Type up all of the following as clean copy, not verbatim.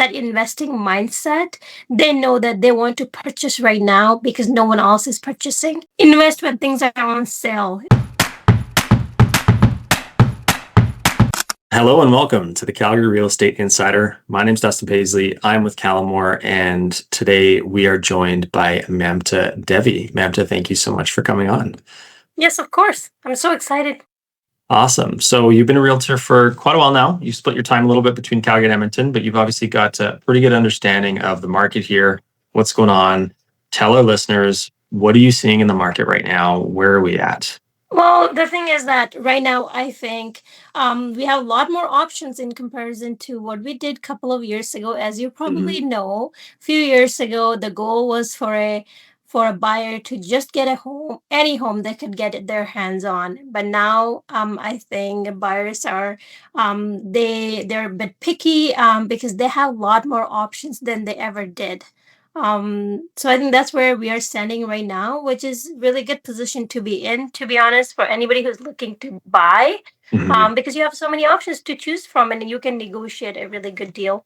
that investing mindset. They know that they want to purchase right now because no one else is purchasing. Invest when things are on sale. Hello and welcome to the Calgary Real Estate Insider. My name is Dustin Paisley. I'm with Callamore, and today we are joined by Mamta Devi. Mamta, thank you so much for coming on. Yes, of course. I'm so excited. Awesome. So you've been a realtor for quite a while now. You split your time a little bit between Calgary and Edmonton, but you've obviously got a pretty good understanding of the market here, what's going on. Tell our listeners, what are you seeing in the market right now? Where are we at? Well, the thing is that right now, I think we have a lot more options in comparison to what we did a couple of years ago. As you probably know, a few years ago, the goal was for a buyer to just get a home, any home they could get their hands on. But now, I think buyers are they're a bit picky because they have a lot more options than they ever did. So I think that's where we are standing right now, which is really good position to be in, to be honest, for anybody who's looking to buy, because you have so many options to choose from and you can negotiate a really good deal.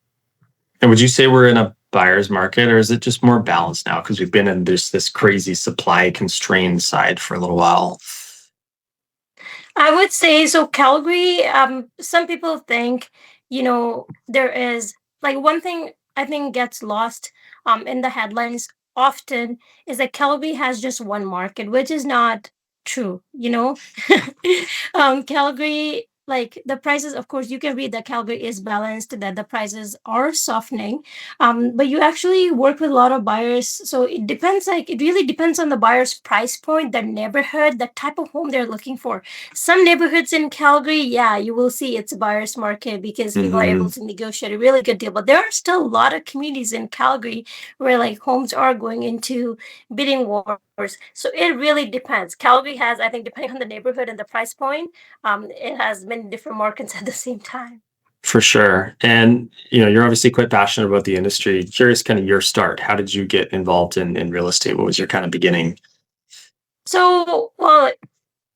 And would you say we're in a buyer's market, or is it just more balanced now? Because we've been in this crazy supply constrained side for a little while. I would say so. Calgary, some people think, there is like one thing I think gets lost in the headlines often is that Calgary has just one market, which is not true, Calgary, like the prices, of course, you can read that Calgary is balanced, that the prices are softening. But you actually work with a lot of buyers. So it depends, like it really depends on the buyer's price point, their neighborhood, the type of home they're looking for. Some neighborhoods in Calgary, yeah, you will see it's a buyer's market because people are able to negotiate a really good deal. But there are still a lot of communities in Calgary where like homes are going into bidding wars. So it really depends. Calgary has, I think, depending on the neighborhood and the price point, it has many different markets at the same time. For sure. And you're obviously quite passionate about the industry. Curious kind of your start. How did you get involved in real estate? What was your kind of beginning? So, well,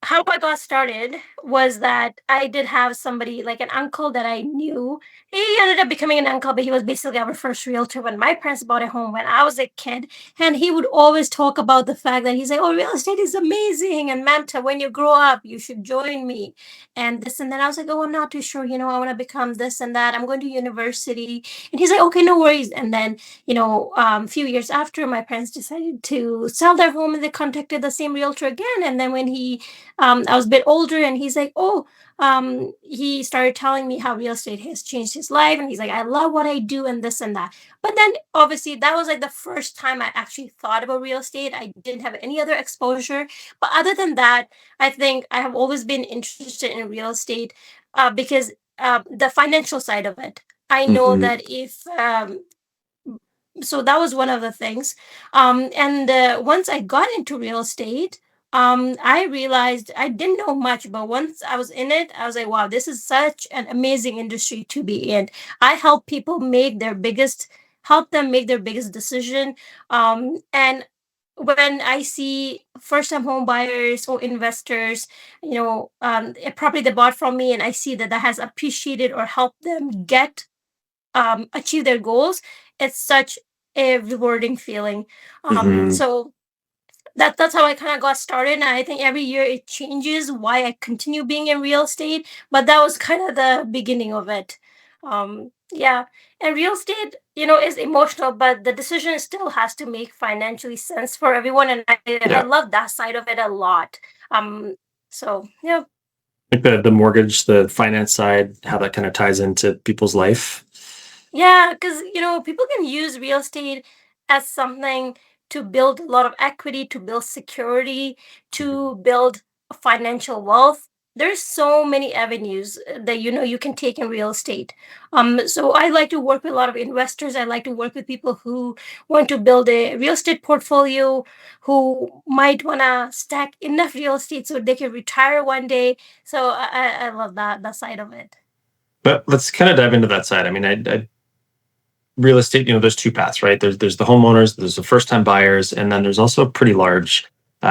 how I got started was that I did have somebody like an uncle that I knew. He ended up becoming an uncle, but he was basically our first realtor when my parents bought a home when I was a kid. And he would always talk about the fact that he's like, oh, real estate is amazing. And Mamta, when you grow up, you should join me. And this and that. I was like, oh, I'm not too sure. I want to become this and that. I'm going to university. And he's like, okay, no worries. And then, a few years after, my parents decided to sell their home and they contacted the same realtor again. And then when I was a bit older and he's like, oh, he started telling me how real estate has changed his life. And he's like, I love what I do and this and that. But then obviously that was like the first time I actually thought about real estate. I didn't have any other exposure. But other than that, I think I have always been interested in real estate because the financial side of it. I know that so that was one of the things. And once I got into real estate, I realized I didn't know much, but once I was in it, I was like, wow, this is such an amazing industry to be in. I help people help them make their biggest decision. And when I see first-time home buyers or investors, a property they bought from me, and I see that has appreciated or helped them achieve their goals, it's such a rewarding feeling. So that's how I kind of got started. And I think every year it changes why I continue being in real estate, but that was kind of the beginning of it. Yeah, and real estate, is emotional, but the decision still has to make financially sense for everyone, and I love that side of it a lot. So yeah. Like the mortgage, the finance side, how that kind of ties into people's life. Yeah, because people can use real estate as something to build a lot of equity, to build security, to build financial wealth. There's so many avenues that you can take in real estate. So I like to work with a lot of investors. I like to work with people who want to build a real estate portfolio, who might want to stack enough real estate so they can retire one day. So I love that side of it. But let's kind of dive into that side. I mean, I real estate, there's two paths, right? There's the homeowners, there's the first-time buyers, and then there's also a pretty large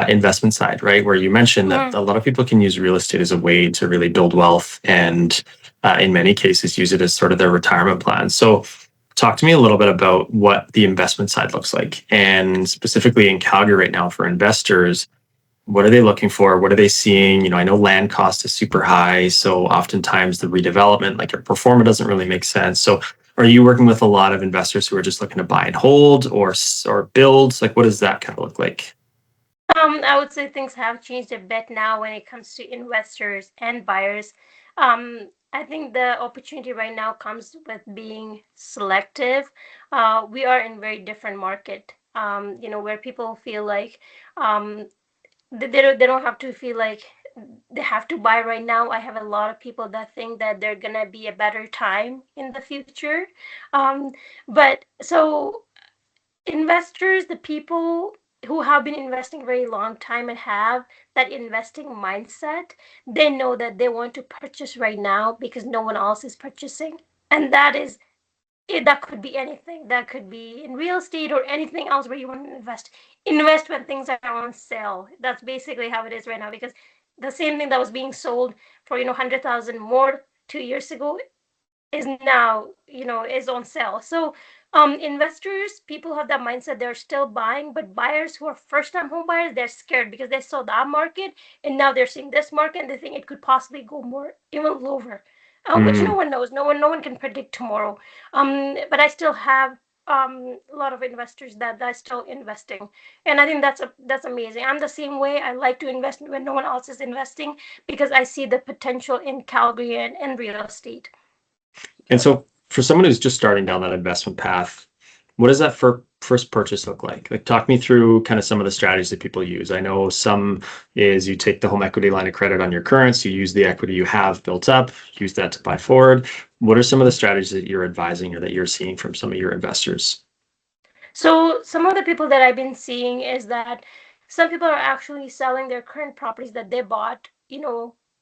investment side, right? Where you mentioned that a lot of people can use real estate as a way to really build wealth and in many cases use it as sort of their retirement plan. So Talk to me a little bit about what the investment side looks like, and specifically in Calgary right now for investors. What are they looking for? What are they seeing? I know land cost is super high, so oftentimes the redevelopment, like your performer, doesn't really make sense. So, are you working with a lot of investors who are just looking to buy and hold, or build? Like, what does that kind of look like? I would say things have changed a bit now when it comes to investors and buyers. I think the opportunity right now comes with being selective. We are in very different market, where people feel like um, they don't have to feel like they have to buy right now. I have a lot of people that think that they're gonna be a better time in the future. Um, but so investors, the people who have been investing a very long time and have that investing mindset, they know that they want to purchase right now because no one else is purchasing. And that is it. That could be anything. That could be in real estate or anything else where you want to invest. Invest when things are on sale. That's basically how it is right now, because the same thing that was being sold for 100,000 more 2 years ago is now is on sale. So investors, people have that mindset, they're still buying, but buyers who are first time home buyers, they're scared because they saw that market and now they're seeing this market and they think it could possibly go more even lower, which no Mm. one knows. No one can predict tomorrow. But I still have a lot of investors that are still investing, and I think that's amazing. I'm the same way. I like to invest when no one else is investing because I see the potential in Calgary and real estate. And So so, for someone who's just starting down that investment path, what does that first purchase look like? Like, talk me through kind of some of the strategies that people use. I know some is you take the home equity line of credit on your currents, you use the equity you have built up, use that to buy forward. What are some of the strategies that you're advising or that you're seeing from some of your investors? So some of the people that I've been seeing is that some people are actually selling their current properties that they bought,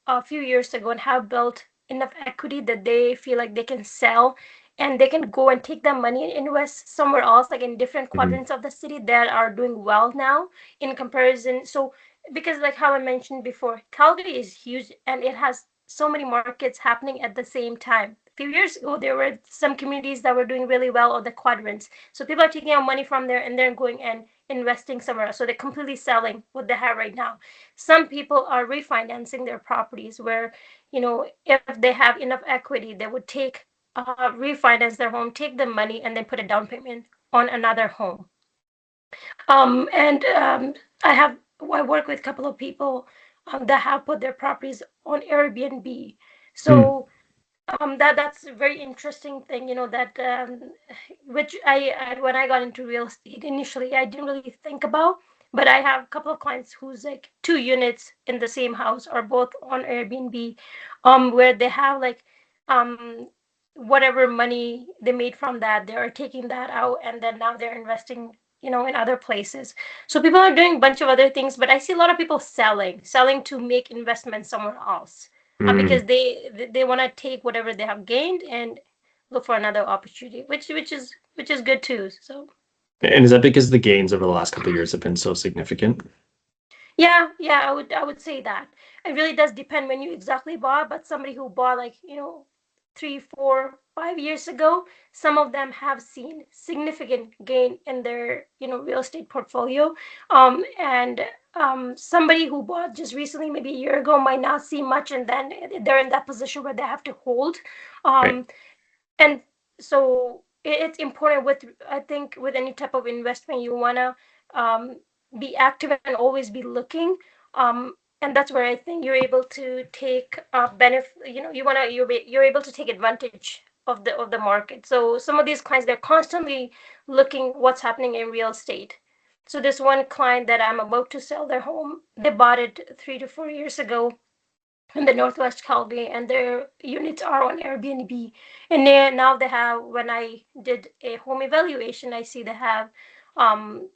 a few years ago and have built enough equity that they feel like they can sell and they can go and take that money and invest somewhere else, like in different Mhm. quadrants of the city that are doing well now in comparison. So because like how I mentioned before, Calgary is huge and it has so many markets happening at the same time. A few years ago, there were some communities that were doing really well on the quadrants, so people are taking out money from there and they're going and investing somewhere else. So they're completely selling what they have right now. Some people are refinancing their properties where, if they have enough equity, they would refinance their home, take the money, and then put a down payment on another home. And I work with a couple of people that have put their properties on Airbnb. Mm. So that's a very interesting thing, that which when I got into real estate initially, I didn't really think about. But I have a couple of clients who's like 2 units in the same house or both on Airbnb, where they have like um whatever money they made from that, they are taking that out and then now they're investing, in other places. So people are doing a bunch of other things, but I see a lot of people selling to make investments somewhere else, Mm. because they want to take whatever they have gained and look for another opportunity, which is good too. So And is that because the gains over the last couple of years have been so significant? yeah, I would say that it really does depend when you exactly bought, but somebody who bought like 3, 4, 5 years ago, some of them have seen significant gain in their real estate portfolio, and somebody who bought just recently, maybe a year ago, might not see much, and then they're in that position where they have to hold. Right. um, and so it's important with, I think, with any type of investment, you want to um, be active and always be looking, and that's where I think you're able to take benefit. You're able to take advantage of the market. So some of these clients, they're constantly looking what's happening in real estate. So this one client that I'm about to sell their home, they bought it 3 to 4 years ago in the Northwest Calgary, and their units are on Airbnb. And now they have, when I did a home evaluation, I see they have um,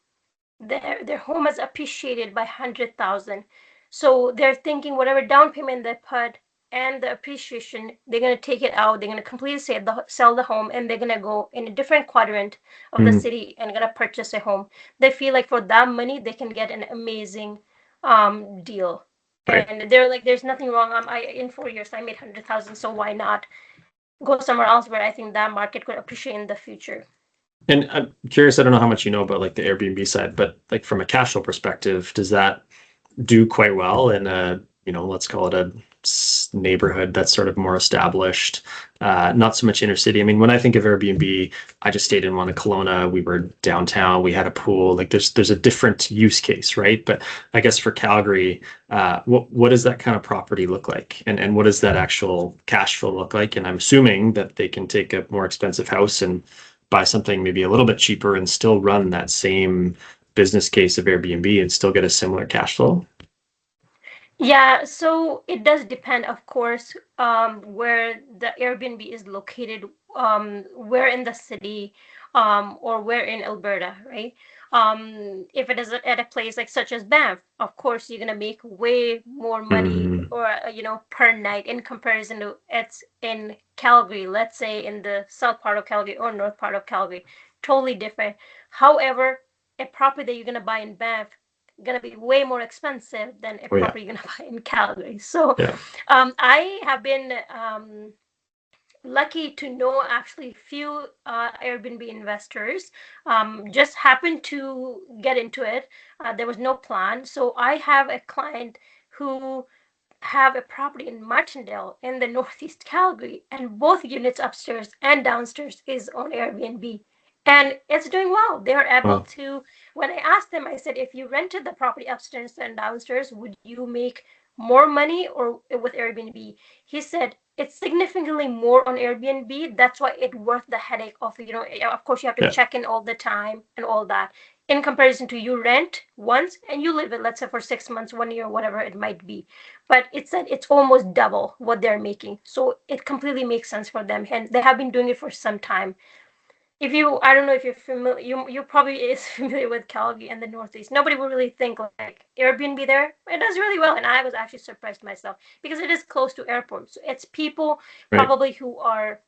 their home has appreciated by 100,000. So they're thinking whatever down payment they put and the appreciation, they're gonna take it out. They're gonna completely sell the home, and they're gonna go in a different quadrant of the Mm. city and gonna purchase a home. They feel like for that money they can get an amazing deal, Right. and they're like, "There's nothing wrong. I in 4 years I made 100,000, so why not?" go somewhere else where I think that market could appreciate in the future. And I'm curious, I don't know how much you know about like the Airbnb side, but like from a cash flow perspective, does that do quite well in a, let's call it a neighborhood that's sort of more established, not so much inner city. I mean, when I think of Airbnb, I just stayed in one in Kelowna. We were downtown. We had a pool. Like there's a different use case, right? But I guess for Calgary, what does that kind of property look like, and what does that actual cash flow look like? And I'm assuming that they can take a more expensive house and buy something maybe a little bit cheaper and still run that same business case of Airbnb and still get a similar cash flow. Yeah, so it does depend, of course, where the Airbnb is located, where in the city, or where in Alberta, right? If it is at a place like such as Banff, of course, you're gonna make way more money Mm, or per night in comparison to it's in Calgary, let's say in the south part of Calgary or north part of Calgary, totally different. However, a property that you're gonna buy in Banff gonna be way more expensive than a oh yeah, property you're gonna buy in Calgary. So yeah. I have been lucky to know actually few Airbnb investors. Just happened to get into it. There was no plan. So I have a client who have a property in Martindale in the Northeast Calgary, and both units upstairs and downstairs is on Airbnb. And it's doing well. They're able Well, to, when I asked them, I said, if you rented the property upstairs and downstairs, would you make more money or with Airbnb? He said, it's significantly more on Airbnb. That's why it's worth the headache of, of course, you have to yeah. check in all the time and all that. In comparison to you rent once and you live it, let's say for 6 months, 1 year, whatever it might be, but it said it's almost double what they're making. So it completely makes sense for them. And they have been doing it for some time. If you, I don't know if you're familiar, you probably is familiar with Calgary and the Northeast. Nobody would really think like Airbnb there. It does really well. And I was actually surprised myself because it is close to airports. So it's people Right. probably who are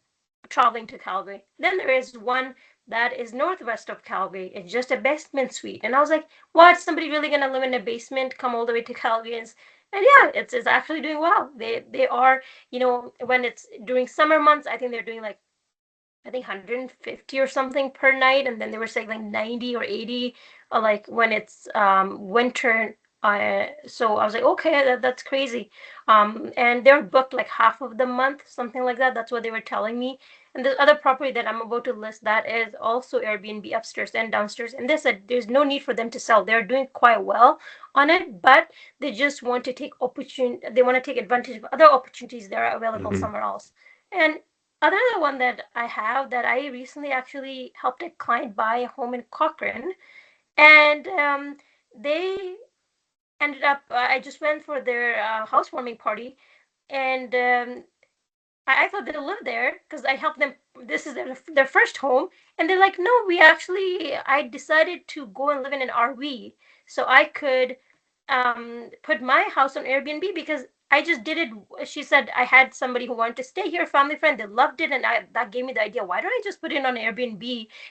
traveling to Calgary. Then there is one that is northwest of Calgary. It's just a basement suite. And I was like, what? Somebody really gonna live in a basement, come all the way to Calgary? And yeah, it's actually doing well. They are, when it's during summer months, I think they're doing like I think 150 or something per night, and then they were saying like 90 or 80, like when it's winter. So I was like, okay, that's crazy. And they're booked like half of the month, something like that. That's what they were telling me. And the other property that I'm about to list that is also Airbnb upstairs and downstairs. And they said there's no need for them to sell. They're doing quite well on it, but they just want to take opportunity. They want to take advantage of other opportunities that are available Hmm. somewhere else. And other one that I have that I recently actually helped a client buy a home in Cochrane, and they ended up. I just went for their housewarming party, and I thought they'll live there because I helped them. This is their first home, and they're like, no, we actually. I decided to go and live in an RV so I could put my house on Airbnb because I just did it. She said I had somebody who wanted to stay here, family friend. They loved it, and that gave me the idea. Why don't I just put it on Airbnb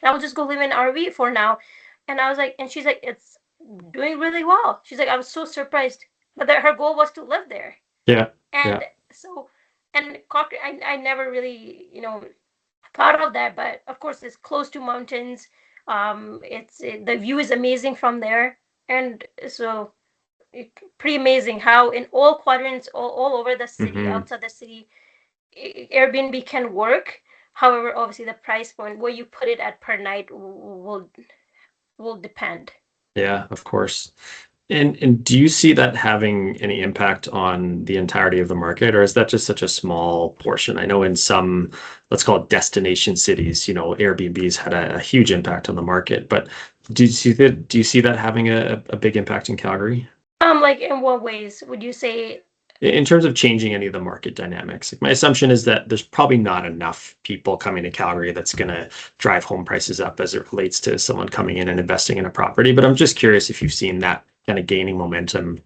and I'll just go live in an RV for now? And I was like, and she's like, it's doing really well. She's like, I was so surprised, but her goal was to live there, Yeah. and Yeah. so and Cochrane, I never really thought of that, but of course it's close to mountains. The view is amazing from there, and so pretty amazing how in all quadrants, all over the city, Hmm. outside the city, Airbnb can work. However, obviously the price point where you put it at per night will depend. Yeah, of course. And do you see that having any impact on the entirety of the market, or is that just such a small portion? I know in some, let's call it destination cities, Airbnb's had a huge impact on the market, but do you see that having a big impact in Calgary? Like in what ways would you say? In terms of changing any of the market dynamics? Like my assumption is that there's probably not enough people coming to Calgary that's going to drive home prices up as it relates to someone coming in and investing in a property. But I'm just curious if you've seen that kind of gaining momentum.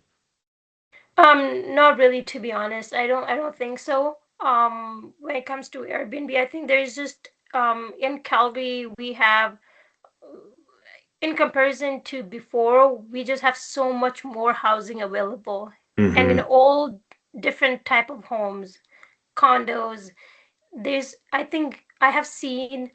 Not really, to be honest. I don't think so. When it comes to Airbnb, I think there's just in Calgary we have, in comparison to before, we just have so much more housing available, and in Hmm. all different type of homes, condos. I think I have seen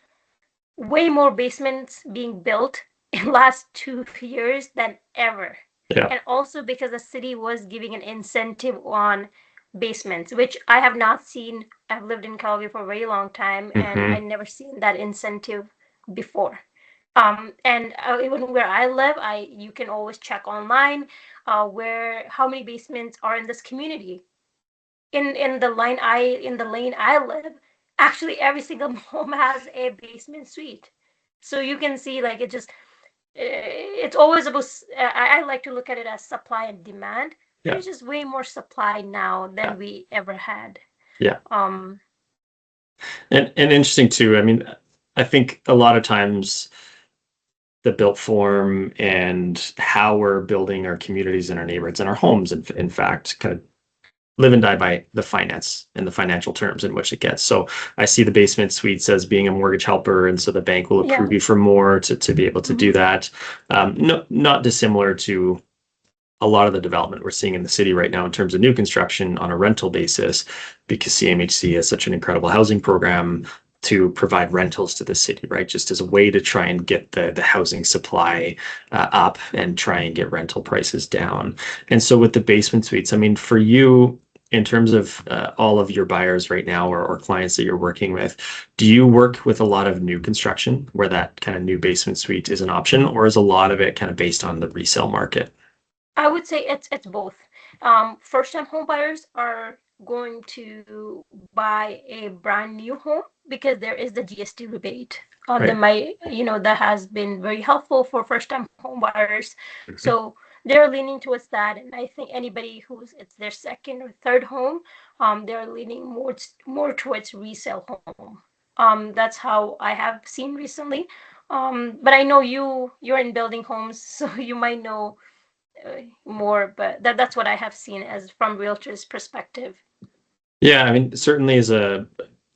way more basements being built in last 2 years than ever. Yeah. And also because the city was giving an incentive on basements, which I have not seen. I've lived in Calgary for a very long time and I Hmm. never seen that incentive before. And even where I live, I you can always check online where how many basements are in this community. In the lane I live, actually every single home has a basement suite. So you can see like it's always about I like to look at it as supply and demand. Yeah. There's just way more supply now Yeah. than we ever had. Yeah. Um And interesting too. I mean, I think a lot of times the built form and how we're building our communities and our neighborhoods and our homes, in fact, kind of live and die by the finance and the financial terms in which it gets. So I see the basement suites as being a mortgage helper, and so the bank will yeah. approve you for more to be able to do Hmm. that. No, not dissimilar to a lot of the development we're seeing in the city right now in terms of new construction on a rental basis, because CMHC has such an incredible housing program to provide rentals to the city, right? Just as a way to try and get the housing supply up and try and get rental prices down. And so with the basement suites, I mean, for you, in terms of all of your buyers right now or clients that you're working with, do you work with a lot of new construction where that kind of new basement suite is an option, or is a lot of it kind of based on the resale market? I would say it's both. First-time home buyers are going to buy a brand new home because there is the GST rebate. That Right. might, that has been very helpful for first-time home buyers. Mhm. So they're leaning towards that, and I think anybody who's it's their second or third home, they're leaning more towards resale home. That's how I have seen recently. But I know you're in building homes, so you might know more, but that's what I have seen as from realtor's perspective. Yeah, I mean, certainly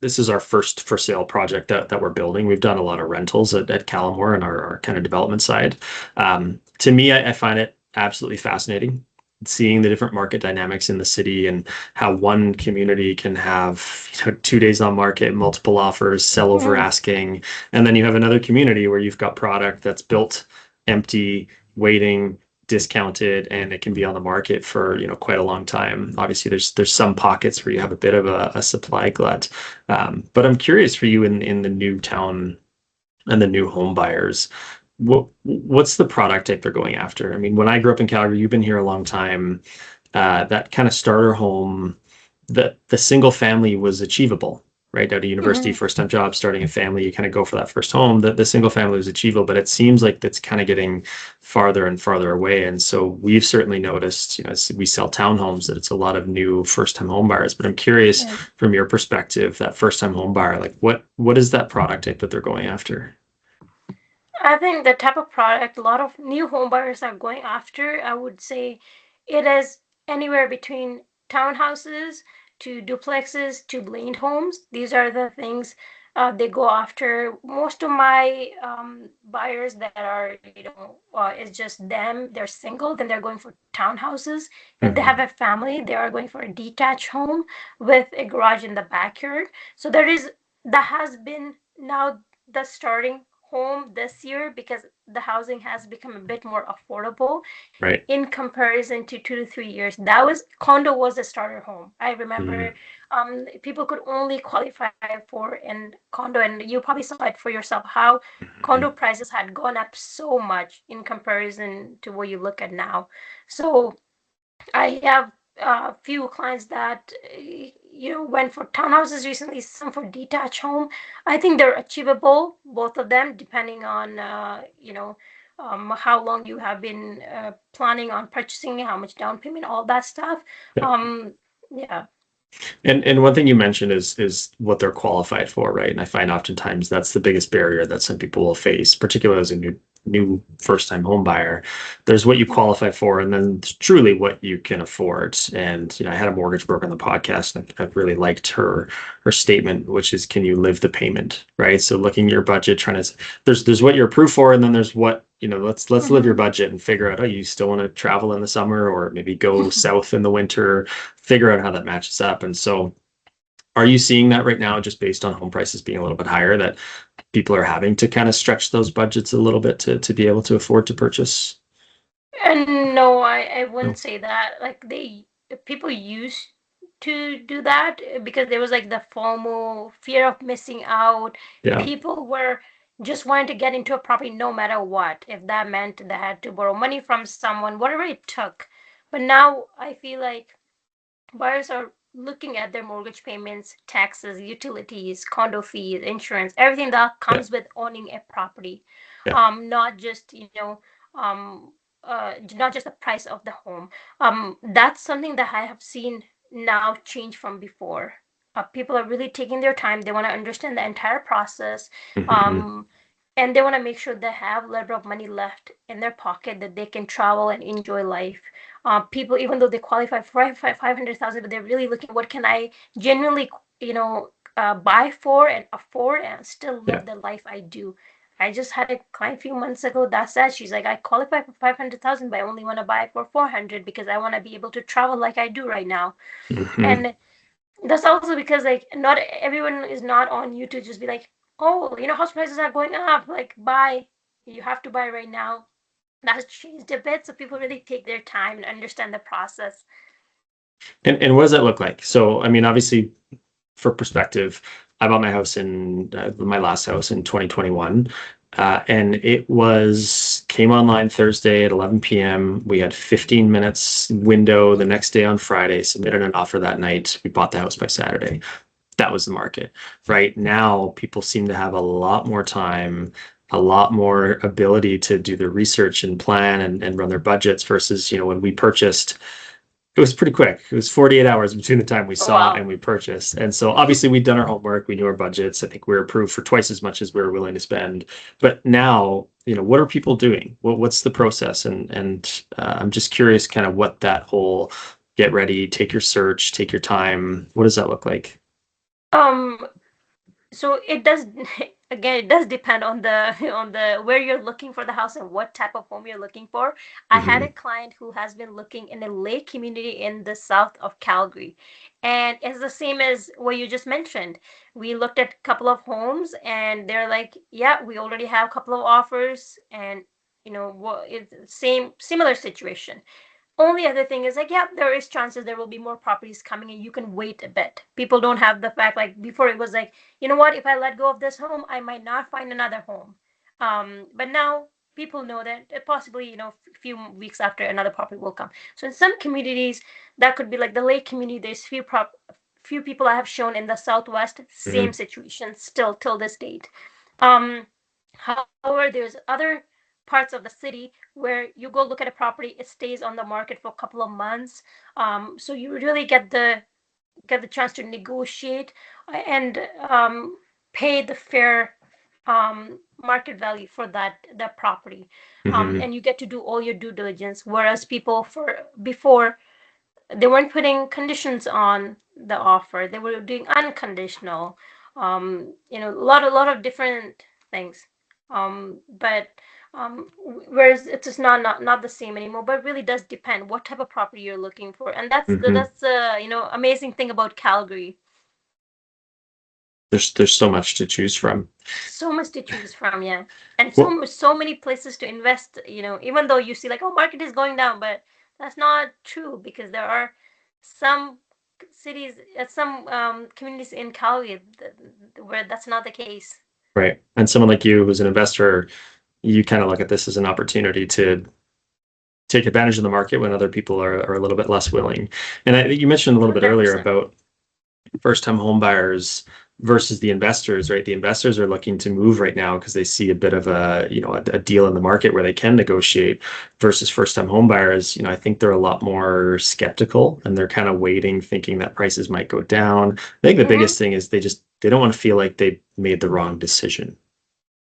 this is our first for sale project that we're building. We've done a lot of rentals at Callamore and our kind of development side. To me, I find it absolutely fascinating seeing the different market dynamics in the city and how one community can have 2 days on market, multiple offers, sell over Mhm. asking, and then you have another community where you've got product that's built, empty, waiting, discounted, and it can be on the market for quite a long time. Obviously there's some pockets where you have a bit of a supply glut, but I'm curious for you in the new town and the new home buyers, what's the product type they're going after? I mean, when I grew up in Calgary, you've been here a long time, that kind of starter home, the single family was achievable, right? Out of university, Mhm. first time job, starting a family, you kind of go for that first home. The single family was achievable, but it seems like that's kind of getting farther and farther away. And so we've certainly noticed, as we sell townhomes, that it's a lot of new first time home buyers. But I'm curious Yeah. from your perspective, that first time home buyer, like what is that product type that they're going after? I think the type of product a lot of new home buyers are going after, I would say it is anywhere between townhouses to duplexes to land homes. These are the things they go after. Most of my buyers that are, it's just them, they're single, then they're going for townhouses. If they have Mhm. a family, they are going for a detached home with a garage in the backyard. So that has been now the starting home this year because the housing has become a bit more affordable Right. in comparison to 2 to 3 years. That was condo was a starter home. I remember Mhm. people could only qualify for in condo, and you probably saw it for yourself how condo Mhm. prices had gone up so much in comparison to what you look at now. So I have a few clients that went for townhouses recently, some for detached home. I think they're achievable, both of them, depending on how long you have been planning on purchasing, how much down payment, all that stuff. Yeah. Um, yeah. And one thing you mentioned is what they're qualified for, right? And I find oftentimes that's the biggest barrier that some people will face, particularly as a new first time home buyer. There's what you Mhm. qualify for, and then truly what you can afford. And I had a mortgage broker on the podcast, and I really liked her statement, which is, can you live the payment, right? So looking at your budget, trying to there's what you're approved for, and then there's what let's live your Mhm. budget and figure out, oh, you still want to travel in the summer or maybe go south in the winter, figure out how that matches up. And so Are you seeing that right now, just based on home prices being a little bit higher, that people are having to kind of stretch those budgets a little bit to be able to afford to purchase? And no, I No. wouldn't say that. Like people used to do that because there was like the FOMO, fear of missing out. Yeah. People were just wanting to get into a property no matter what. If that meant they had to borrow money from someone, whatever it took. But now I feel like buyers are looking at their mortgage payments, taxes, utilities, condo fees, insurance, everything that Yeah. comes with owning a property. Yeah. Not just, not just the price of the home. That's something that I have seen now change from before. People are really taking their time. They want to understand the entire process. Mm-hmm. Um, and they want to make sure they have a little bit of money left in their pocket that they can travel and enjoy life. People, even though they qualify for 500,000, but they're really looking, what can I genuinely, buy for and afford and still Yeah. live the life I do. I just had a client a few months ago that said, she's like, I qualify for 500,000, but I only want to buy it for 400 because I want to be able to travel like I do right now. Mm-hmm. And that's also because like not everyone is not on you to just be like, oh, house prices are going up, like buy. You have to buy right now. That's changed a bit, so people really take their time and understand the process. And what does that look like? So, I mean, obviously, for perspective, I bought my house in my last house in 2021. And it was came online Thursday at 11 p.m. We had 15 minutes window the next day on Friday, submitted an offer that night. We bought the house by Saturday. That was the market. Right now, people seem to have a lot more time, a lot more ability to do their research and plan and run their budgets versus, when we purchased, it was pretty quick. It was 48 hours between the time we Oh, saw and wow. we purchased. And so obviously we'd done our homework. We knew our budgets. I think we were approved for twice as much as we were willing to spend. But now, what are people doing? What's the process? And I'm just curious kind of what that whole get ready, take your search, take your time. What does that look like? Um, so it does again, it does depend on the on the where you're looking for the house and what type of home you're looking for. I had a Hmm. client who has been looking in a lake community in the south of Calgary, and it's the same as what you just mentioned. We looked at a couple of homes and they're like, yeah, we already have a couple of offers, and what it's same similar situation. Only other thing is like, yeah, there is chances there will be more properties coming and you can wait a bit. People don't have the fact, like before it was like, you know what, if I let go of this home, I might not find another home. But now people know that possibly, a few weeks after another property will come. So in some communities, that could be like the lake community, there's few people I have shown in the southwest, same Hmm. situation still till this date. Um, However, there's other parts of the city where you go look at a property, it stays on the market for a couple of months. So you really get the chance to negotiate and pay the fair market value for that property. Hmm. And you get to do all your due diligence. Whereas people for before they weren't putting conditions on the offer. They were doing unconditional. A lot of different things. But whereas it's just not the same anymore. But it really does depend what type of property you're looking for, and that's the Hmm. that's the amazing thing about Calgary. There's so much to choose from. So much to choose from, yeah, and Well, so many places to invest. Even though you see like, oh, market is going down, but that's not true because there are some cities, some communities in Calgary where that's not the case. right. And someone like you who's an investor, you kind of look at this as an opportunity to take advantage of the market when other people are a little bit less willing. And you mentioned a little bit earlier 100%. about first-time home buyers versus the investors, right? The investors are looking to move right now because they see a bit of a deal in the market where they can negotiate versus first-time home buyers. I think they're a lot more skeptical and they're kind of waiting, thinking that prices might go down. I think the Mm-hmm. biggest thing is they don't want to feel like they made the wrong decision.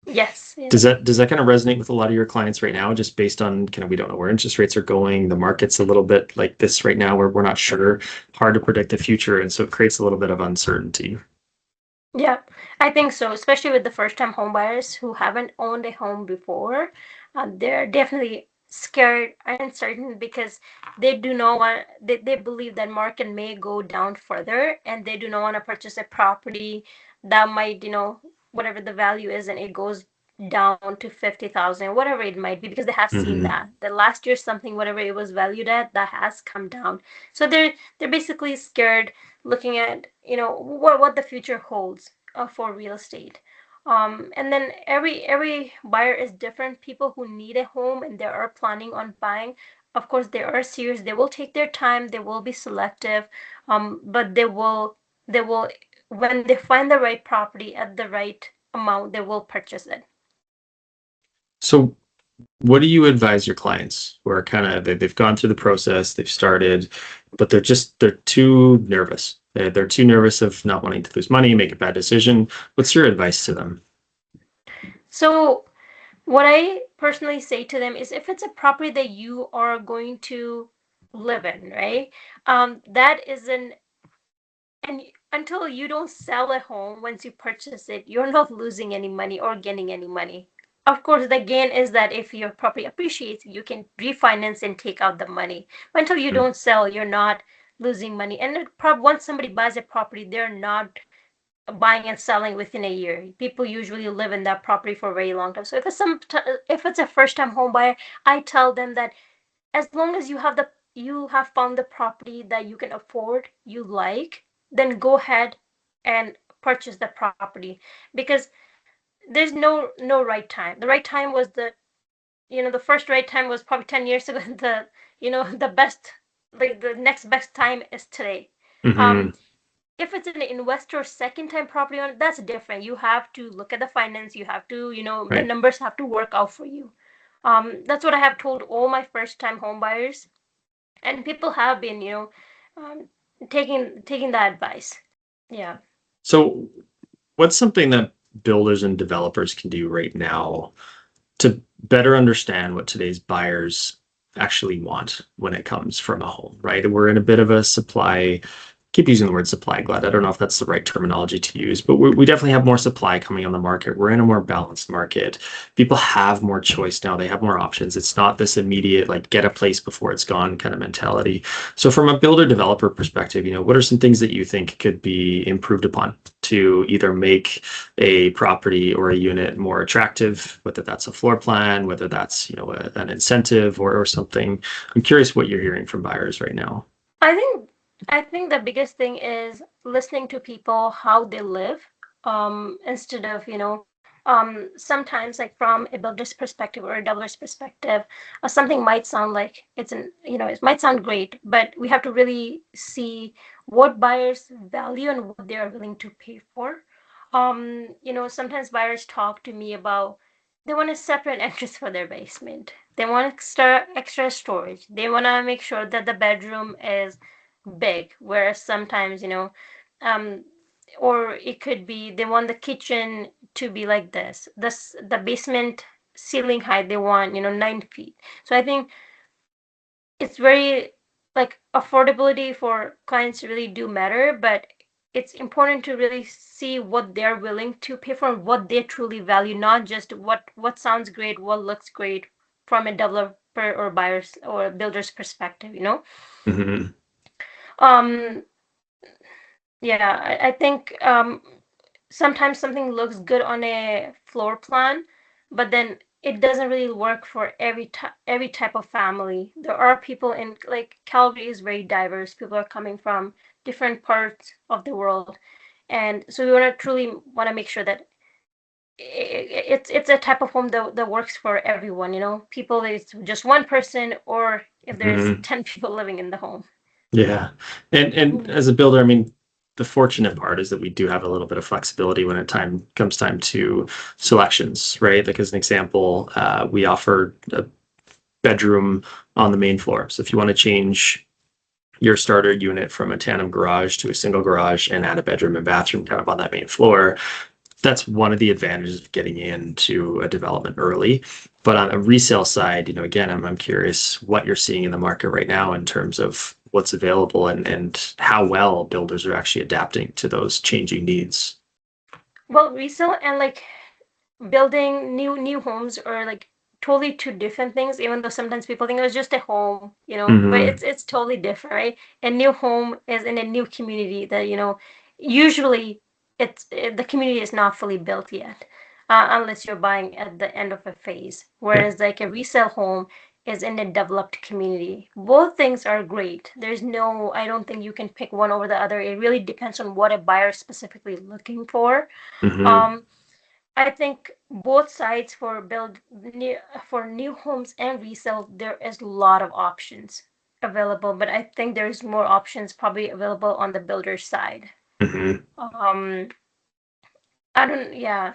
Yes, Does yes. that kind of resonate with a lot of your clients right now, just based on kind of we don't know where interest rates are going, the market's a little bit like this right now where we're not sure, hard to predict the future, and so it creates a little bit of uncertainty. Yeah, I think so, especially with the first time home buyers who haven't owned a home before. They're definitely scared and uncertain because they do not want they believe that market may go down further, and they do not want to purchase a property that might, whatever the value is, and it goes down to 50,000, whatever it might be, because they have seen Hmm. that the last year something, whatever it was valued at, that has come down. So they're basically scared, looking at, what the future holds, for real estate. And then every buyer is different. People who need a home and they are planning on buying, of course, they are serious. They will take their time. They will be selective, but they will when they find the right property at the right amount, they will purchase it. So what do you advise your clients who are kind of they've gone through the process, they've started, but they're too nervous. They're too nervous of not wanting to lose money, make a bad decision. What's your advice to them? So what I personally say to them is, if it's a property that you are going to live in, right? That is an And until you don't sell a home, once you purchase it, you're not losing any money or gaining any money. Of course, the gain is that if your property appreciates, you can refinance and take out the money. But until you Mm. don't sell, you're not losing money. And once somebody buys a property, they're not buying and selling within a year. People usually live in that property for a very long time. So if it's a first time home buyer, I tell them that as long as you have found the property that you can afford, you like, then go ahead and purchase the property, because there's no right time. The right time was the first right time was probably 10 years ago. The best, like, the next best time is today. um Hmm. if it's an investor second time property owner, that's different. You have to look at the finance. You have to, the Right. numbers have to work out for you. That's what I have told all my first time home buyers, and people have been, um, taking that advice. Yeah. So what's something that builders and developers can do right now to better understand what today's buyers actually want when it comes from a home, right? We're in a bit of a supply, keep using the word supply glut. I don't know if that's the right terminology to use, but we definitely have more supply coming on the market. We're in a more balanced market. People have more choice now. They have more options. It's not this immediate, like, get a place before it's gone kind of mentality. So from a builder developer perspective, what are some things that you think could be improved upon to either make a property or a unit more attractive, whether that's a floor plan, whether that's, an incentive or something? I'm curious what you're hearing from buyers right now. I think I think the biggest thing is listening to people, how they live, instead of, sometimes, like, from a builder's perspective or a developer's perspective, something might sound like it might sound great, but we have to really see what buyers value and what they are willing to pay for. Sometimes buyers talk to me about, they want a separate entrance for their basement. They want extra storage. They want to make sure that the bedroom is big, whereas sometimes, um or it could be they want the kitchen to be like the basement ceiling height, they want, 9 feet. So I think it's very, like, affordability for clients really do matter, but it's important to really see what they're willing to pay for and what they truly value, not just what sounds great, what looks great from a developer or buyer's or builder's perspective. Mhm. um yeah, I think, sometimes something looks good on a floor plan, but then it doesn't really work for every type of family. There are people in, like, Calgary is very diverse. People are coming from different parts of the world, and so we want to make sure that it's a type of home that works for everyone. People, it's just one person, or if there's Mhm. 10 people living in the home. Yeah. And Mhm. as a builder, I mean, the fortunate part is that we do have a little bit of flexibility when it comes time to selections, right? Like, as an example, we offer a bedroom on the main floor. So if you want to change your starter unit from a tandem garage to a single garage and add a bedroom and bathroom kind of on that main floor, that's one of the advantages of getting into a development early. But on a resale side, again, I'm curious what you're seeing in the market right now in terms of what's available and how well builders are actually adapting to those changing needs. Well, resale and, like, building new homes, or, like, totally two different things, even though sometimes people think it was just a home, but Hmm. it's totally different, right? A new home is in a new community that, usually the community is not fully built yet, unless you're buying at the end of a phase. Yeah. Whereas like a resale home is in a developed community. Both things are great. I don't think you can pick one over the other. It really depends on what a buyer is specifically looking for. Hmm. Um, I think both sides for new homes and resale, there is a lot of options available, but I think there's more options probably available on the builder side. Hmm. Um, yeah,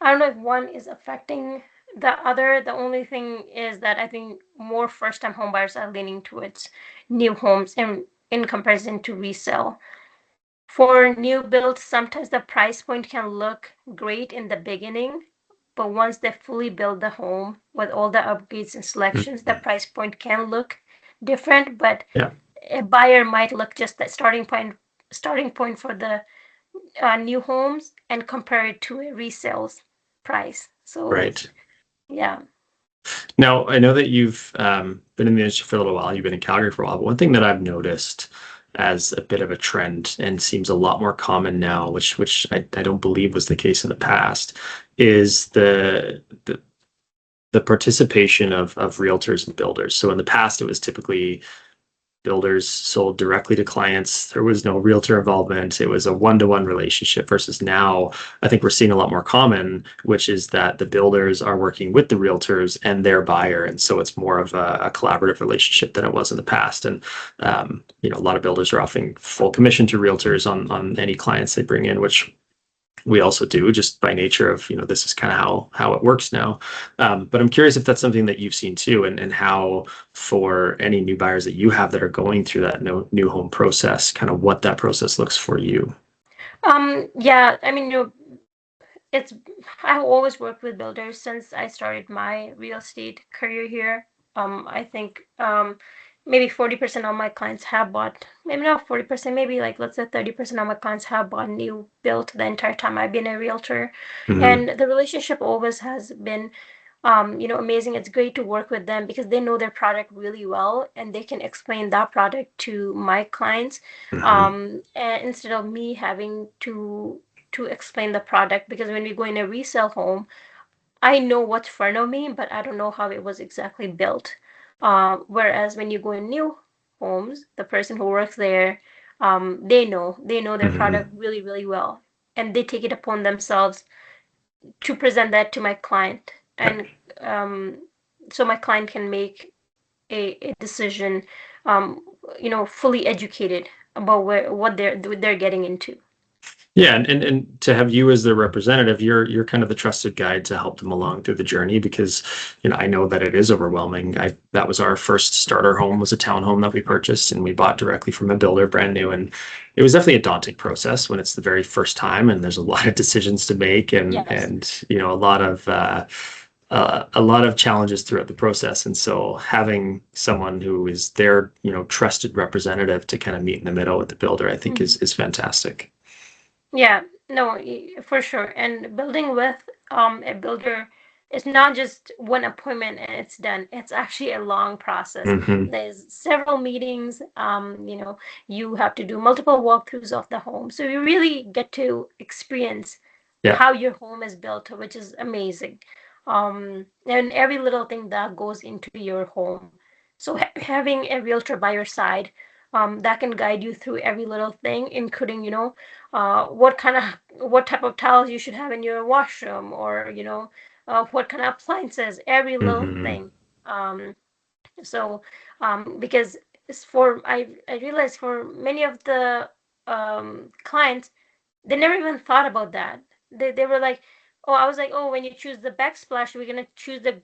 I don't know if one is affecting the other. The only thing is that I think more first-time home buyers are leaning towards new homes in comparison to resale. For new builds, sometimes the price point can look great in the beginning, but once they fully build the home with all the upgrades and selections, the price point can look different, but Yeah. a buyer might look just the starting point for the new homes and compare it to a resales price. So Right. yeah. Now, I know that you've been in the industry for a little while. You've been in Calgary for a while. But one thing that I've noticed as a bit of a trend and seems a lot more common now, which I don't believe was the case in the past, is the participation of realtors and builders. So in the past, it was typically builders sold directly to clients. There was no realtor involvement. It was a one-to-one relationship versus now, I think we're seeing a lot more common, which is that the builders are working with the realtors and their buyer. And so it's more of a collaborative relationship than it was in the past. And, a lot of builders are offering full commission to realtors on any clients they bring in, which we also do just by nature of this is kind of how it works now. But I'm curious if that's something that you've seen too, and how for any new buyers that you have that are going through that new home process, kind of what that process looks for you. Yeah, I mean, it's I've always worked with builders since I started my real estate career here. I think maybe 40% of my clients have bought, maybe not 40%, maybe like let's say 30% of my clients have bought new built the entire time I've been a realtor. Hmm. And the relationship always has been amazing. It's great to work with them because they know their product really well and they can explain that product to my clients, Hmm. and instead of me having to explain the product, because when we go in a resale home, I know what's in front of me, but I don't know how it was exactly built. Whereas when you go in new homes, the person who works there, they know their Hmm. product really, really well, and they take it upon themselves to present that to my client, and um, so my client can make a decision, um, fully educated about what they're getting into. Yeah, and to have you as the representative, you're kind of the trusted guide to help them along through the journey because, I know that it is overwhelming. That was our first starter home, was a townhome that we purchased and we bought directly from a builder, brand new, and it was definitely a daunting process when it's the very first time and there's a lot of decisions to make Yes. and a lot of challenges throughout the process. And so having someone who is their, trusted representative to kind of meet in the middle with the builder, I think Mhm. is fantastic. Yeah, no, for sure. And building with a builder is not just one appointment and it's done. It's actually a long process. Hmm. There's several meetings. You have to do multiple walkthroughs of the home. So you really get to experience Yeah. how your home is built, which is amazing. And every little thing that goes into your home. So having a realtor by your side, that can guide you through every little thing, including, what type of towels you should have in your washroom, or what kind of appliances, every little Hmm. thing. Um, so um, because I realized for many of the clients, they never even thought about that. They were like, oh, I was like, oh, when you choose the backsplash, we're gonna choose the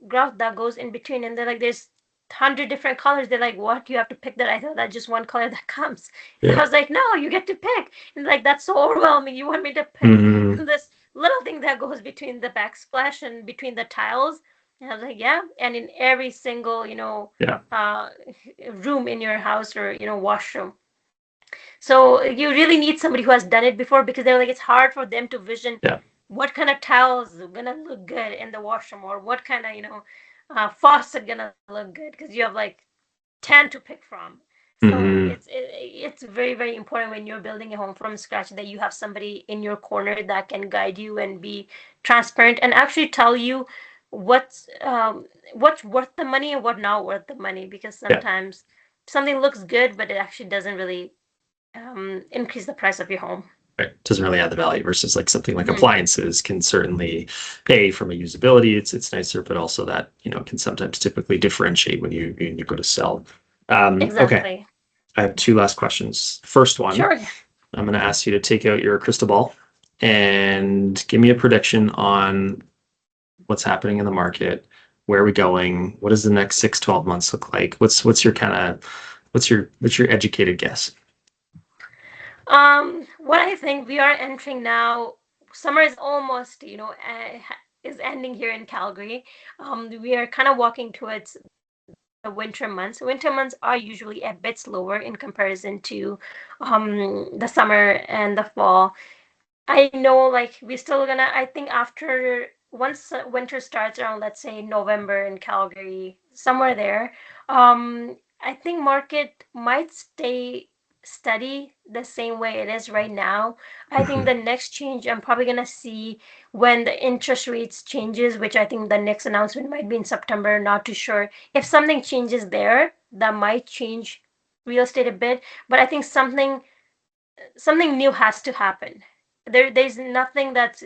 grout that goes in between, and they're like, there's 100 different colors. They're like, what? You have to pick that? I thought that's just one color that comes. And I Yeah. was like, no, you get to pick. And like, that's so overwhelming. You want me to pick Hmm. this little thing that goes between the backsplash and between the tiles? And I was like, yeah. And in every single, Yeah. uh, room in your house, or washroom. So you really need somebody who has done it before, because they're like, it's hard for them to vision Yeah. what kind of tiles are gonna look good in the washroom, or what kind of faucet gonna look good, because you have like 10 to pick from. So Hmm. it's very, very important when you're building a home from scratch that you have somebody in your corner that can guide you and be transparent and actually tell you what's worth the money and what not worth the money, because Yeah. sometimes something looks good but it actually doesn't really increase the price of your home. Right. Doesn't really add the value versus like something like Hmm. appliances can certainly pay from a usability. It's nicer, but also that, can sometimes typically differentiate when you go to sell. Okay. Exactly. I have two last questions. First one, Sure. I'm going to ask you to take out your crystal ball and give me a prediction on what's happening in the market. Where are we going? What does the next 6, 12 months look like? What's your kind of what's your educated guess? What I think we are entering now, summer is almost, is ending here in Calgary. We are kind of walking towards the winter months. Winter months are usually a bit slower in comparison to the summer and the fall. I know, like, we're still gonna, I think after once winter starts around, let's say November in Calgary, somewhere there, I think market might stay steady the same way it is right now. I think Mhm. the next change I'm probably gonna see when the interest rates changes, which I think the next announcement might be in September, not too sure. If something changes there, that might change real estate a bit, but I think something new has to happen. There's nothing that's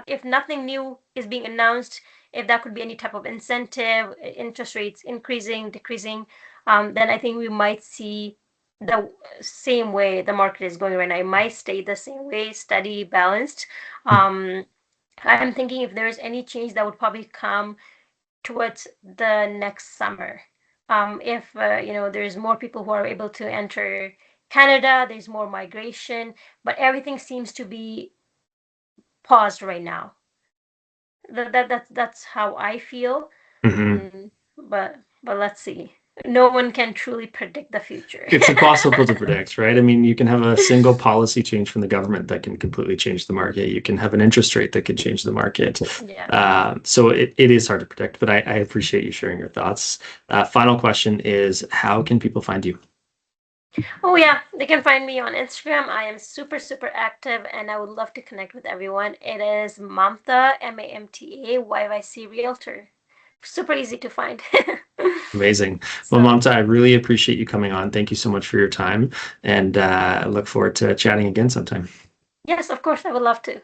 if nothing new is being announced, if that could be any type of incentive, interest rates increasing, decreasing, then I think we might see the same way the market is going right now. It might stay the same way, steady, balanced. Um, I'm thinking if there's any change that would probably come towards the next summer. If there's more people who are able to enter Canada, there's more migration, but everything seems to be paused right now. That's how I feel. Mhm. But let's see. No one can truly predict the future. It's impossible to predict, right? I mean, you can have a single policy change from the government that can completely change the market. You can have an interest rate that could change the market. Yeah. So it is hard to predict, but I appreciate you sharing your thoughts. Final question is, how can people find you? Oh yeah, they can find me on Instagram. I am super, super active and I would love to connect with everyone. It is Mamta, MAMTA, Realtor. Super easy to find. Amazing. Well, So Mamta, I really appreciate you coming on. Thank you so much for your time, and I look forward to chatting again sometime. yes, of course, I would love to.